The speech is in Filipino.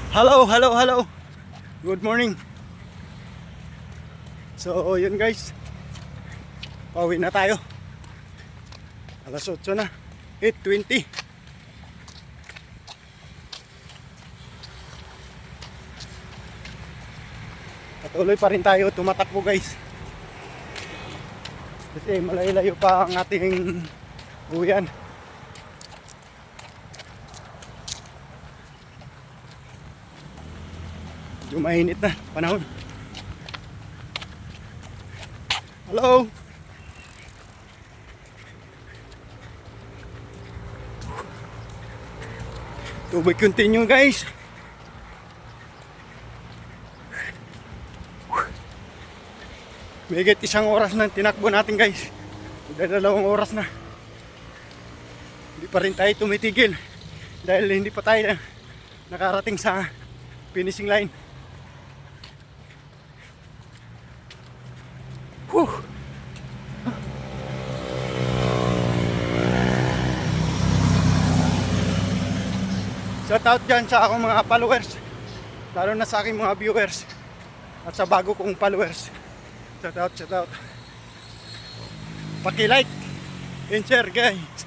Hello, hello, hello. Good morning. So, yun guys. Pauwi na tayo. Alas 8 na. 8:20. Patuloy pa rin tayo tumatakbo guys. Kasi malayo-layo pa ang ating uwian. Medyo mainit na panahon. Hello. Tubig continue guys. Mahigit 1 oras na tinakbo natin guys. 2 oras na. Hindi pa rin tayo tumitigil. Dahil hindi pa tayo nakarating sa finishing line. Whew. Shout out dyan sa akong mga followers, lalo na sa aking mga viewers at sa bago kong followers. Shout out. Paki-like and share guys.